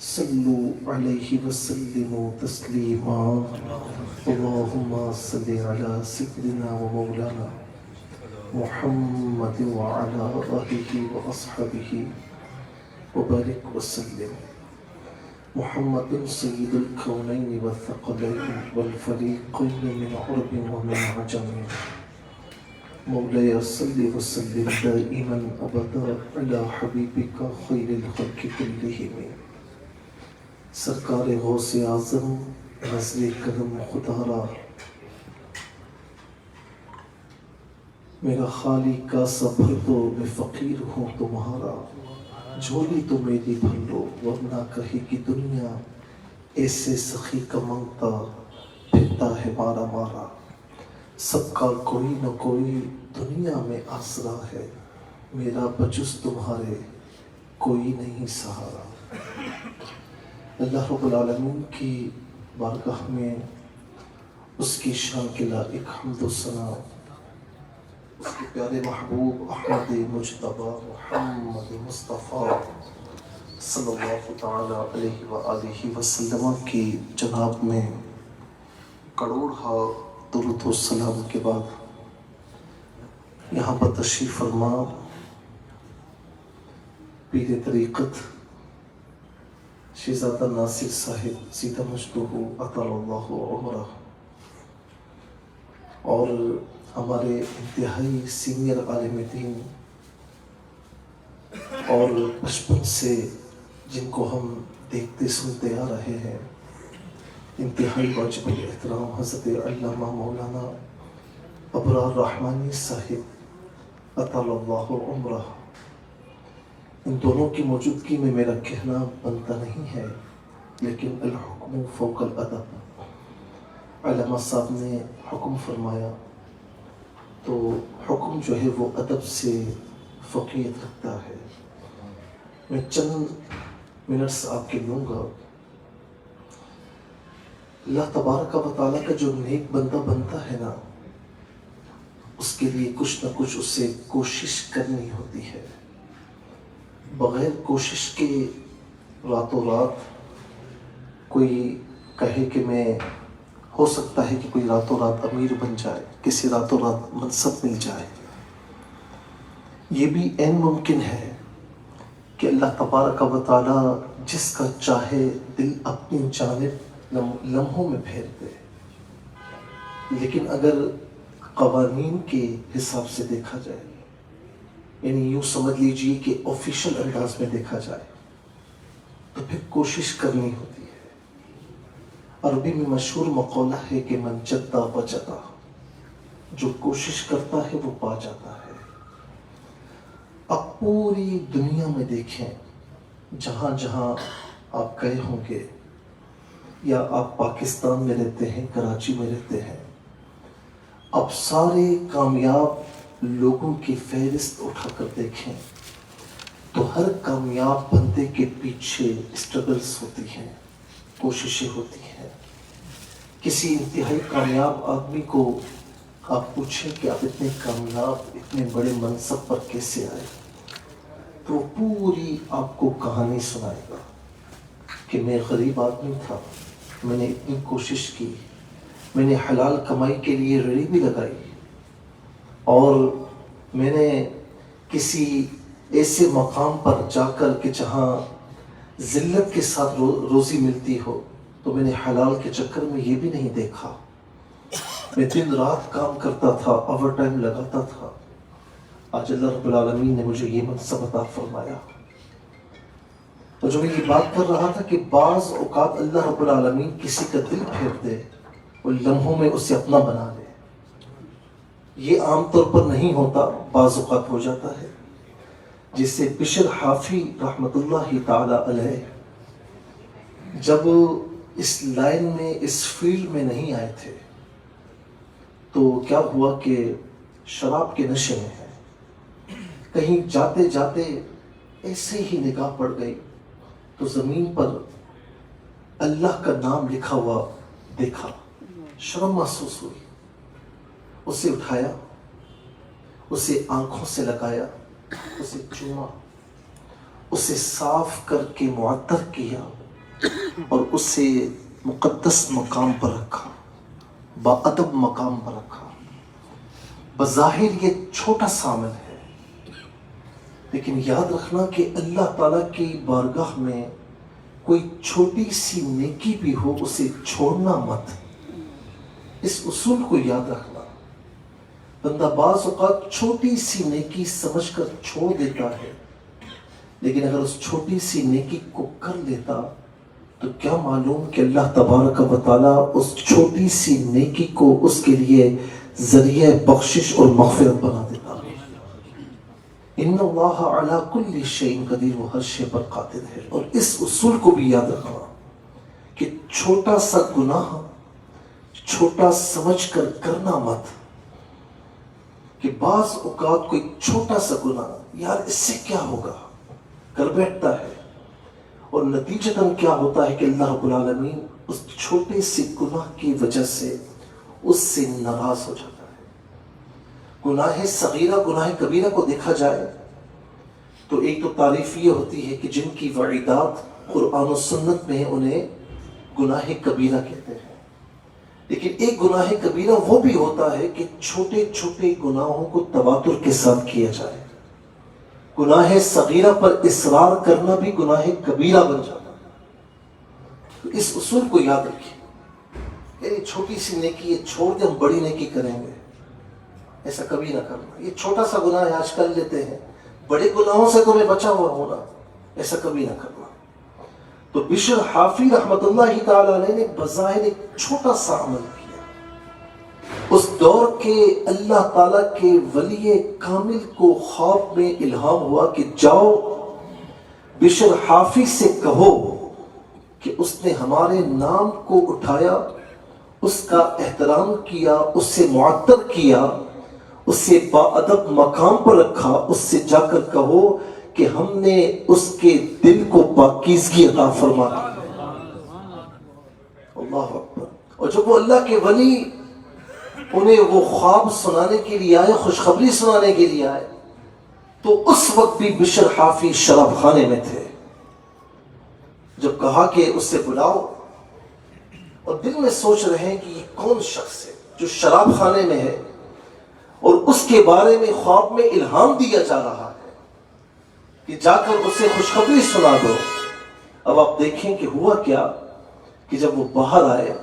صلوا علیہ وسلموا تسلیما اللہم صلی علی سیدنا و مولانا محمد وعلی آلہ واصحابہ وبارک وسلم. محمد سید الکونین والثقلین والفریقین من عرب ومن عجم. مولاي صل وسلم دائما ابدا على حبيبك خير الخلق كلهم. سرکار غوث اعظم نزل کرم خدا را، میرا خالی کاسا بھر دو، میں فقیر ہوں تمہارا. جھولی تو میری بھر لو ورنہ کہے کہ دنیا ایسے سخی کا منگتا پھرتا ہے مارا مارا. سب کا کوئی نہ کوئی دنیا میں آسرا ہے، میرا بجز تمہارے کوئی نہیں سہارا. اللہ رب العالمین کی بارگاہ میں اس کی شان کے لائق حمد و ثنا، اس کے پیارے محبوب احمد مجتبی محمد مصطفیٰ صلی اللہ تعالی علیہ وآلہ وسلم کی جناب میں کروڑہا درود و سلام کے بعد یہاں پر تشریف فرما پیر طریقت شہزادہ ناصر صاحب سیدہ مجدہ اطال اللہ عمرہ اور ہمارے انتہائی سینئر عالم دین اور بچپن سے جن کو ہم دیکھتے سنتے آ رہے ہیں، انتہائی واجب الاحترام حضرت علامہ مولانا ابرار رحمانی صاحب اطال اللہ عمرہ، ان دونوں کی موجودگی میں میرا کہنا بنتا نہیں ہے، لیکن الحکم فوق الادب. علامہ صاحب نے حکم فرمایا تو حکم جو ہے وہ ادب سے فوقیت رکھتا ہے. میں چند منٹس آپ کے لوں گا. اللہ تبارک و تعالیٰ کا جو نیک بندہ بنتا ہے نا، اس کے لیے کچھ نہ کچھ اسے کوشش کرنی ہوتی ہے. بغیر کوشش کے راتوں رات کوئی کہے کہ میں، ہو سکتا ہے کہ کوئی راتوں رات امیر بن جائے، کسی راتوں رات منصب مل جائے. یہ بھی عین ممکن ہے کہ اللہ تبارک و تعالیٰ جس کا چاہے دل اپنی جانب لمحوں میں پھیر دے. لیکن اگر قوانین کے حساب سے دیکھا جائے، یعنی یوں سمجھ لیجئے کہ آفیشل انداز میں دیکھا جائے، تو پھر کوشش کرنی ہوتی ہے. عربی میں مشہور مقولہ ہے کہ من جدہ وجدہ، جو کوشش کرتا ہے وہ پا جاتا ہے. اب پوری دنیا میں دیکھیں، جہاں جہاں آپ گئے ہوں گے، یا آپ پاکستان میں رہتے ہیں، کراچی میں رہتے ہیں، اب سارے کامیاب لوگوں کی فہرست اٹھا کر دیکھیں تو ہر کامیاب بندے کے پیچھے اسٹرگلز ہوتی ہیں، کوششیں ہوتی ہیں. کسی انتہائی کامیاب آدمی کو آپ پوچھیں کہ آپ اتنے کامیاب، اتنے بڑے منصب پر کیسے آئے، تو وہ پوری آپ کو کہانی سنائے گا کہ میں غریب آدمی تھا، میں نے اتنی کوشش کی، میں نے حلال کمائی کے لیے ریڑھی بھی لگائی، اور میں نے کسی ایسے مقام پر جا کر کہ جہاں ذلت کے ساتھ روزی ملتی ہو، تو میں نے حلال کے چکر میں یہ بھی نہیں دیکھا. میں دن رات کام کرتا تھا، اوور ٹائم لگاتا تھا. آج اللہ رب العالمین نے مجھے یہ منصب عطا فرمایا. تو جو میں یہ بات کر رہا تھا کہ بعض اوقات اللہ رب العالمین کسی کا دل پھیر دے، وہ لمحوں میں اسے اپنا بنا لے. یہ عام طور پر نہیں ہوتا، بعض اوقات ہو جاتا ہے. جسے بشر حافی رحمت اللہ تعالی علیہ جب اس لائن میں، اس فیلڈ میں نہیں آئے تھے، تو کیا ہوا کہ شراب کے نشے میں ہے. کہیں جاتے جاتے ایسے ہی نگاہ پڑ گئی تو زمین پر اللہ کا نام لکھا ہوا دیکھا. شرم محسوس ہوئی. اسے اٹھایا، اسے آنکھوں سے لگایا، اسے چوما، اسے صاف کر کے معطر کیا اور اسے مقدس مقام پر رکھا، باادب مقام پر رکھا۔ بظاہر یہ چھوٹا سا عمل ہے، لیکن یاد رکھنا کہ اللہ تعالیٰ کی بارگاہ میں کوئی چھوٹی سی نیکی بھی ہو اسے چھوڑنا مت۔ اس اصول کو یاد رکھنا۔ بندہ بعض اوقات چھوٹی سی نیکی سمجھ کر چھوڑ دیتا ہے، لیکن اگر اس چھوٹی سی نیکی کو کر لیتا تو کیا معلوم کہ اللہ تبارک و تعالیٰ اس چھوٹی سی نیکی کو اس کے لیے ذریعہ بخشش اور مغفرت بنا دیتا۔ ان اللہ علی کل شیء قدیر، وہ ہر شے پر قادر ہے۔ اور اس اصول کو بھی یاد رکھنا کہ چھوٹا سا گناہ چھوٹا سمجھ کر کرنا مت، کہ بعض اوقات کوئی چھوٹا سا گناہ یار اس سے کیا ہوگا کر بیٹھتا ہے، اور نتیجتاً کیا ہوتا ہے کہ اللہ رب العالمین اس چھوٹے سے گناہ کی وجہ سے اس سے ناراض ہو جاتا ہے۔ گناہ صغیرہ گناہ کبیرہ کو دیکھا جائے تو ایک تو تعریف یہ ہوتی ہے کہ جن کی وعیدات قرآن و سنت میں انہیں گناہ کبیرہ کہتے ہیں، لیکن ایک گناہ کبیرہ وہ بھی ہوتا ہے کہ چھوٹے چھوٹے گناہوں کو تواتر کے ساتھ کیا جائے۔ گناہ صغیرہ پر اصرار کرنا بھی گناہ کبیرہ بن جاتا ہے۔ تو اس اصول کو یاد رکھیے، یعنی چھوٹی سی نیکی یہ چھوڑ کے ہم بڑی نیکی کریں گے، ایسا کبھی نہ کرنا۔ یہ چھوٹا سا گناہ ہے آج کر لیتے ہیں، بڑے گناہوں سے تمہیں بچا ہوا ہونا، ایسا کبھی نہ کرنا۔ تو بشر حافی رحمت اللہ تعالی علیہ نے بظاہر ایک چھوٹا سا عمل کیا۔ اس دور کے اللہ تعالیٰ کے ولی کامل کو خواب میں الہام ہوا کہ جاؤ بشر حافی سے کہو کہ اس نے ہمارے نام کو اٹھایا، اس کا احترام کیا، اس سے معطر کیا، اس سے باادب مقام پر رکھا، اس سے جا کر کہو کہ ہم نے اس کے دل کو پاکیزگی عطا فرما دی۔ اللہ اکبر۔ اور جب وہ اللہ کے ولی انہیں وہ خواب سنانے کے لیے آئے، خوشخبری سنانے کے لیے آئے، تو اس وقت بھی بشر حافی شراب خانے میں تھے۔ جب کہا کہ اس سے بلاؤ، اور دل میں سوچ رہے ہیں کہ یہ کون شخص ہے جو شراب خانے میں ہے اور اس کے بارے میں خواب میں الہام دیا جا رہا ہے کہ جا کر اسے خوشخبری سنا دو۔ اب آپ دیکھیں کہ ہوا کیا کہ جب وہ باہر آئے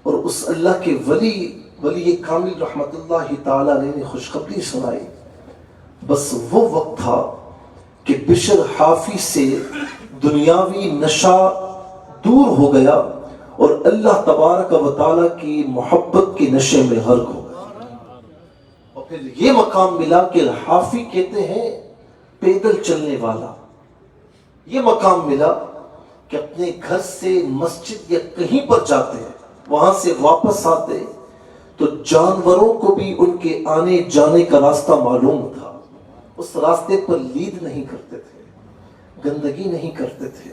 اور اس اللہ کے ولی کامل رحمت اللہ تعالی علیہ نے خوشخبری سنائی، بس وہ وقت تھا کہ بشر حافی سے دنیاوی نشہ دور ہو گیا اور اللہ تبارک و تعالی کی محبت کے نشے میں غرق ہو گیا۔ اور پھر یہ مقام ملا کہ حافی کہتے ہیں پیدل چلنے والا۔ یہ مقام ملا کہ اپنے گھر سے مسجد یا کہیں پر جاتے ہیں، وہاں سے واپس آتے تو جانوروں کو بھی ان کے آنے جانے کا راستہ معلوم تھا۔ اس راستے پر لید نہیں کرتے تھے، گندگی نہیں کرتے تھے۔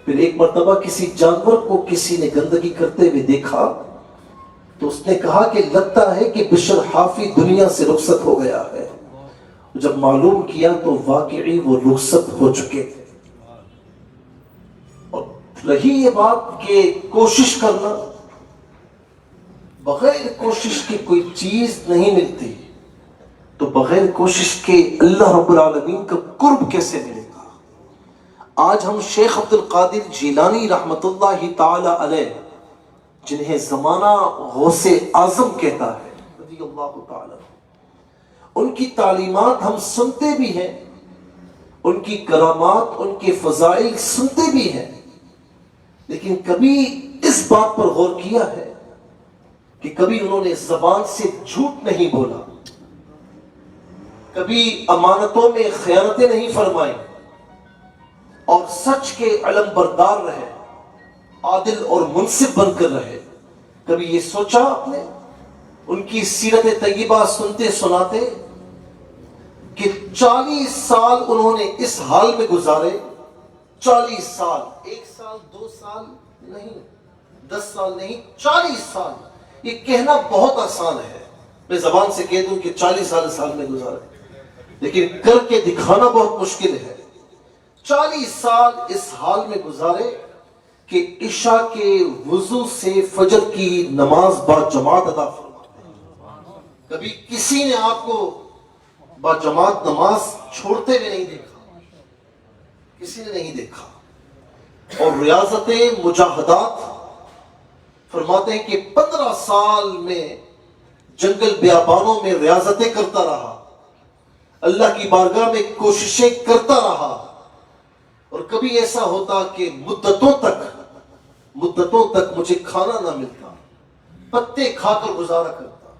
پھر ایک مرتبہ کسی جانور کو کسی نے گندگی کرتے ہوئے دیکھا تو اس نے کہا کہ لگتا ہے کہ بشر حافی دنیا سے رخصت ہو گیا ہے۔ جب معلوم کیا تو واقعی وہ رخصت ہو چکے تھے۔ اور رہی یہ بات کہ کوشش کرنا، بغیر کوشش کی کوئی چیز نہیں ملتی، تو بغیر کوشش کے اللہ رب العالمین کا قرب کیسے ملے گا؟ آج ہم شیخ عبد القادر جیلانی رحمت اللہ تعالی علیہ، جنہیں زمانہ غوث اعظم کہتا ہے رضی اللہ تعالی، ان کی تعلیمات ہم سنتے بھی ہیں، ان کی کرامات، ان کے فضائل سنتے بھی ہیں، لیکن کبھی اس بات پر غور کیا ہے کہ کبھی انہوں نے زبان سے جھوٹ نہیں بولا، کبھی امانتوں میں خیانتیں نہیں فرمائی، اور سچ کے علم بردار رہے، عادل اور منصف بن کر رہے؟ کبھی یہ سوچا آپ نے ان کی سیرت طیبہ سنتے سناتے کہ 40 سال انہوں نے اس حال میں گزارے؟ 40 سال، 1 سال 2 سال نہیں، 10 سال نہیں، 40 سال۔ یہ کہنا بہت آسان ہے، میں زبان سے کہہ دوں کہ 40 سال اس حال میں گزارے، لیکن کر کے دکھانا بہت مشکل ہے۔ 40 سال اس حال میں گزارے کہ عشاء کے وضو سے فجر کی نماز با جماعت ادا فرماتے ہیں. کبھی کسی نے آپ کو با جماعت نماز چھوڑتے ہوئے نہیں دیکھا، کسی نے نہیں دیکھا. اور ریاضت مجاہدات فرماتے ہیں کہ 15 سال میں جنگل بیابانوں میں ریاضتیں کرتا رہا، اللہ کی بارگاہ میں کوششیں کرتا رہا. اور کبھی ایسا ہوتا کہ مدتوں تک مجھے کھانا نہ ملتا، پتے کھا کر گزارا کرتا.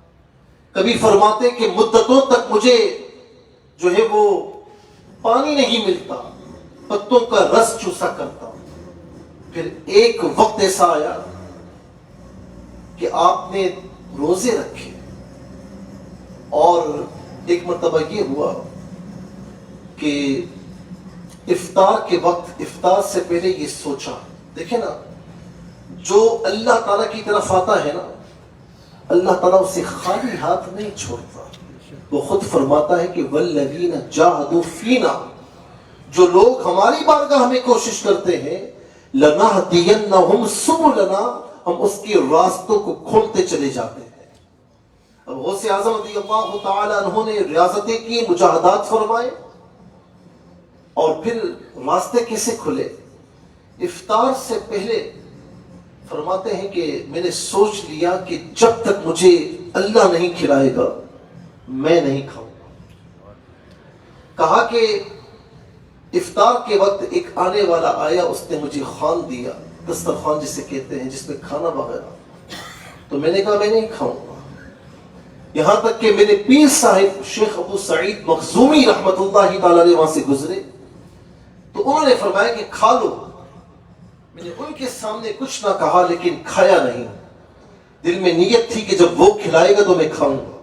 کبھی فرماتے کہ مدتوں تک مجھے جو ہے وہ پانی نہیں ملتا، پتوں کا رس چوسا کرتا. پھر ایک وقت ایسا آیا کہ آپ نے روزے رکھے، اور ایک مرتبہ یہ ہوا کہ افطار کے وقت، افطار سے پہلے یہ سوچا. دیکھیں نا، جو اللہ تعالیٰ کی طرف آتا ہے نا، اللہ تعالیٰ اسے خالی ہاتھ نہیں چھوڑتا. وہ خود فرماتا ہے کہ والذین جاہدوا فینا، جو لوگ ہماری بارگاہ میں کوشش کرتے ہیں، لنہدینہم سبلنا، ہم اس کے راستوں کو کھولتے چلے جاتے ہیں. اب غوث اعظم رضی اللہ تعالی عنہ نے ریاضتیں کی، مجاہدات فرمائے، اور پھر راستے کیسے کھلے؟ افطار سے پہلے فرماتے ہیں کہ میں نے سوچ لیا کہ جب تک مجھے اللہ نہیں کھلائے گا میں نہیں کھاؤں گا. کہا کہ افطار کے وقت ایک آنے والا آیا، اس نے مجھے خوان دیا، دسترخوان جسے کہتے ہیں، جس میں کھانا وغیرہ. تو میں نے کہا میں نہیں کھاؤں گا. یہاں تک کہ میرے پیر صاحب شیخ ابو سعید مخزومی رحمت اللہ تعالی علیہ وہاں سے گزرے، تو انہوں نے فرمایا کہ کھا لو. میں نے ان کے سامنے کچھ نہ کہا، لیکن کھایا نہیں. دل میں نیت تھی کہ جب وہ کھلائے گا تو میں کھاؤں گا.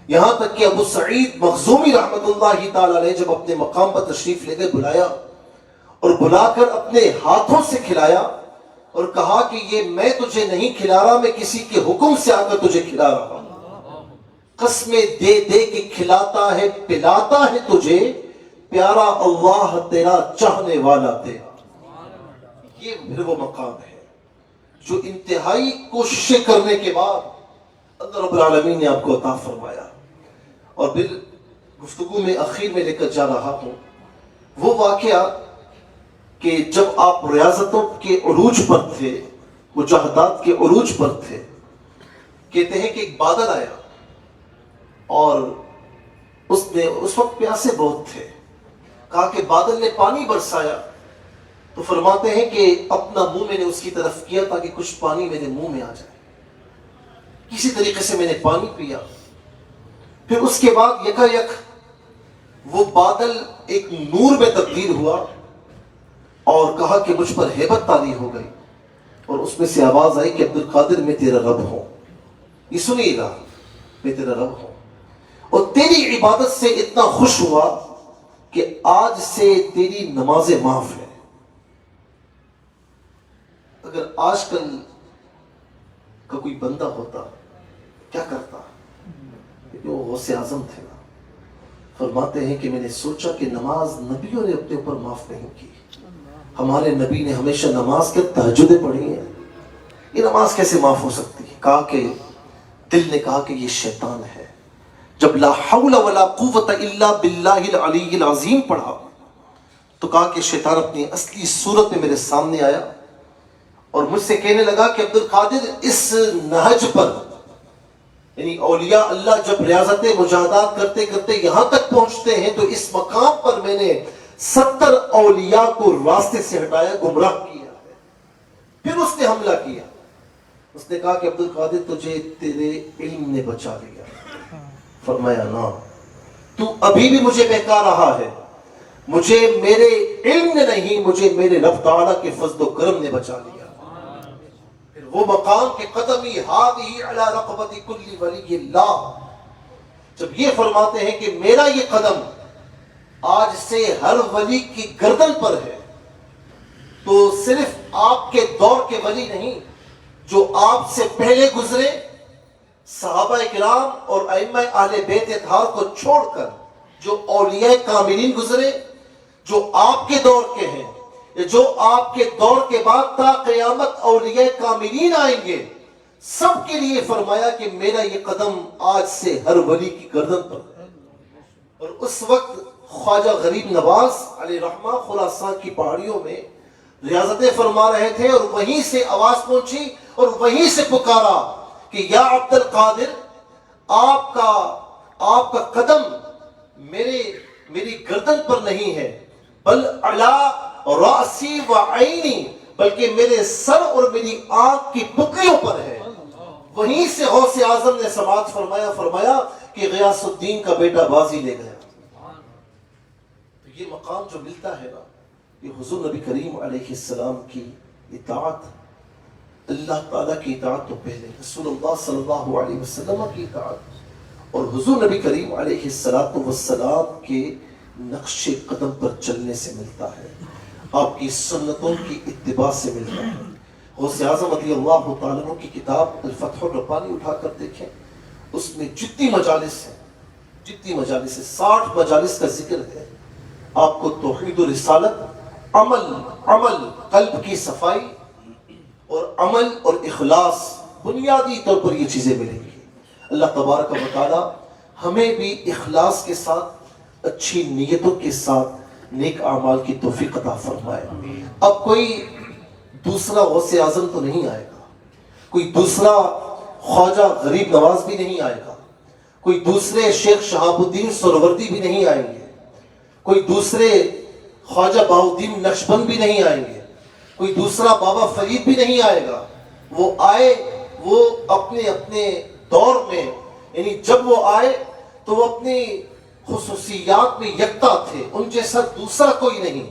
یہاں تک کہ ابو سعید مخزومی رحمت اللہ تعالی علیہ جب اپنے مقام پر تشریف لے گئے، بلایا اور بلا کر اپنے ہاتھوں سے کھلایا اور کہا کہ یہ میں تجھے نہیں کھلا رہا، میں کسی کے حکم سے آ کر تجھے کھلا رہا ہوں. قسمیں دے دے کے کھلاتا ہے پلاتا ہے تجھے، پیارا اللہ تیرا چاہنے والا تیرا. یہ پھر وہ مقام ہے جو انتہائی کوششیں کرنے کے بعد اللہ رب العالمین نے آپ کو عطا فرمایا. اور پھر گفتگو میں اخیر میں لے کر جا رہا ہوں وہ واقعہ کہ جب آپ ریاضتوں کے عروج پر تھے، مجاہدات کے عروج پر تھے، کہتے ہیں کہ ایک بادل آیا اور اس وقت پیاسے بہت تھے. کہا کہ بادل نے پانی برسایا، تو فرماتے ہیں کہ اپنا منہ میں نے اس کی طرف کیا تاکہ کچھ پانی میرے منہ میں آ جائے. کسی طریقے سے میں نے پانی پیا. پھر اس کے بعد یکایک وہ بادل ایک نور میں تبدیل ہوا اور کہا کہ مجھ پر ہیبت طاری ہو گئی، اور اس میں سے آواز آئی کہ عبد القادر میں تیرا رب ہوں. یہ سنیے گا، میں تیرا رب ہوں اور تیری عبادت سے اتنا خوش ہوا کہ آج سے تیری نمازیں معاف ہیں. اگر آج کل کا کوئی بندہ ہوتا کیا کرتا؟ وہ غوث اعظم تھے نا، فرماتے ہیں کہ میں نے سوچا کہ نماز نبیوں نے اپنے اوپر معاف نہیں کی. ہمارے نبی نے ہمیشہ نماز کے تہجدیں پڑھی ہیں، یہ نماز کیسے معاف ہو سکتی ہے؟ کہا کہ دل نے کہا کہ یہ شیطان ہے. جب لا حول ولا قوت الا باللہ العلی العظیم پڑھا تو کہا کہ شیطان اپنی اصلی صورت میں میرے سامنے آیا اور مجھ سے کہنے لگا کہ عبد القادر اس نہج پر، یعنی اولیاء اللہ جب ریاضت مجاہدات کرتے کرتے یہاں تک پہنچتے ہیں تو اس مقام پر میں نے 70 اولیاء کو راستے سے ہٹایا، گمراہ کیا ہے. پھر اس نے حملہ کیا، اس نے کہا کہ عبد القادر تجھے تیرے علم نے بچا لیا. فرمایا نا، تو ابھی بھی مجھے بہکا رہا ہے، مجھے میرے علم نے نہیں، مجھے میرے رب تعالیٰ کے فضل و کرم نے بچا لیا. پھر وہ مقام کے قدمی ہاتھی علی رقبت کل ولی اللہ، جب یہ فرماتے ہیں کہ میرا یہ قدم آج سے ہر ولی کی گردن پر ہے، تو صرف آپ کے دور کے ولی نہیں، جو آپ سے پہلے گزرے صحابہ کرام اور ائمہ اہل بیت اطہار کو چھوڑ کر جو اولیاء کاملین گزرے، جو آپ کے دور کے ہیں، جو آپ کے دور کے بعد تا قیامت اولیاء کاملین آئیں گے، سب کے لیے فرمایا کہ میرا یہ قدم آج سے ہر ولی کی گردن پر ہے۔ اور اس وقت خواجہ غریب نواز علیہ رحمہ خراسان کی پہاڑیوں میں ریاضتیں فرما رہے تھے، اور وہیں سے آواز پہنچی اور وہیں سے پکارا کہ یا عبد القادر، آپ کا قدم میری گردن پر نہیں ہے، بل علا راسی و عینی، بلکہ میرے سر اور میری آنکھ کی پتلیوں پر ہے۔ وہیں سے غوث اعظم نے سماعت فرمایا کہ غیاث الدین کا بیٹا بازی لے گیا۔ یہ مقام جو ملتا ہے نا، یہ حضور نبی کریم علیہ السلام کی اطاعت، اللہ تعالیٰ کی اطاعت تو پہلے، رسول اللہ صلی اللہ علیہ وسلم کی اطاعت، اور حضور نبی کریم علیہ السلام کے نقش قدم پر چلنے سے ملتا ہے، آپ کی سنتوں کی اتباع سے ملتا ہے۔ غوث اعظم رضی اللہ تعالیٰ عنہ کی کتاب الفتح الربانی اٹھا کر دیکھیں، اس میں جتنی مجالس ہیں 60 مجالس کا ذکر ہے۔ آپ کو توحید و رسالت، عمل قلب کی صفائی اور عمل اور اخلاص، بنیادی طور پر یہ چیزیں ملیں گی۔ اللہ تبارک و تعالی ہمیں بھی اخلاص کے ساتھ، اچھی نیتوں کے ساتھ نیک اعمال کی توفیق عطا فرمائے۔ اب کوئی دوسرا غوث اعظم تو نہیں آئے گا، کوئی دوسرا خواجہ غریب نواز بھی نہیں آئے گا، کوئی دوسرے شیخ شہاب الدین سہروردی بھی نہیں آئیں گے، کوئی دوسرے خواجہ بہاؤالدین نقشبند بھی نہیں آئیں گے، کوئی دوسرا بابا فرید بھی نہیں آئے گا۔ وہ آئے، وہ اپنے دور میں، یعنی جب وہ آئے تو وہ اپنی خصوصیات میں یکتا تھے، ان جیسا دوسرا کوئی نہیں۔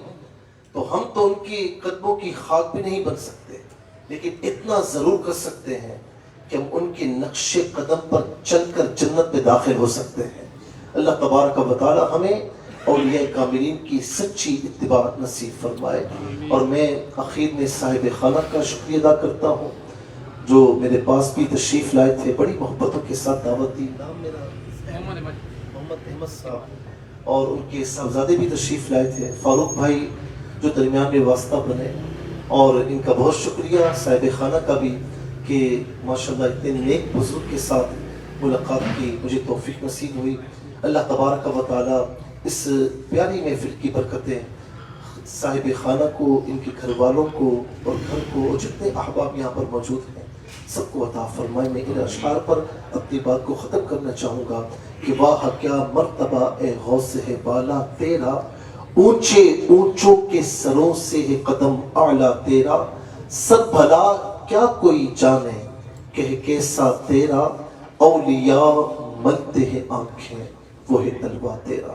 تو ہم تو ان کی قدموں کی خاک بھی نہیں بن سکتے، لیکن اتنا ضرور کر سکتے ہیں کہ ہم ان کے نقش قدم پر چل کر جنت میں داخل ہو سکتے ہیں۔ اللہ تبارک و تعالی ہمیں اولیاء کاملین کی سچی اتباع نصیب فرمائے۔ اور میں آخر میں صاحب خانہ کا شکریہ ادا کرتا ہوں جو میرے پاس بھی تشریف لائے تھے، بڑی محبتوں کے ساتھ دعوت دی۔ نام میرا محمد احمد صاحب، اور ان کے صاحبزادے بھی تشریف لائے تھے، فاروق بھائی جو درمیان میں واسطہ بنے، اور ان کا بہت شکریہ صاحب خانہ کا بھی کہ ماشاءاللہ اتنے نیک بزرگ کے ساتھ ملاقات کی مجھے توفیق نصیب ہوئی۔ اللہ تبارک و تعالی اس پیاری محفل کی برکتیں صاحب خانہ کو، ان کے گھر والوں کو اور گھر کو، اور جتنے احباب یہاں پر موجود ہیں سب کو عطا فرمائے۔ میں ان اشعار پر اپنی بات کو ختم کرنا چاہوں گا کہ واہ کیا مرتبہ اے غوث ہے بالا تیرا، اونچے اونچوں کے سروں سے ہے قدم اعلیٰ تیرا، سب بھلا کیا کوئی جانے کہ کیسا تیرا، اولیاء ملتے ہیں آنکھیں وہ ہے طلبہ تیرا۔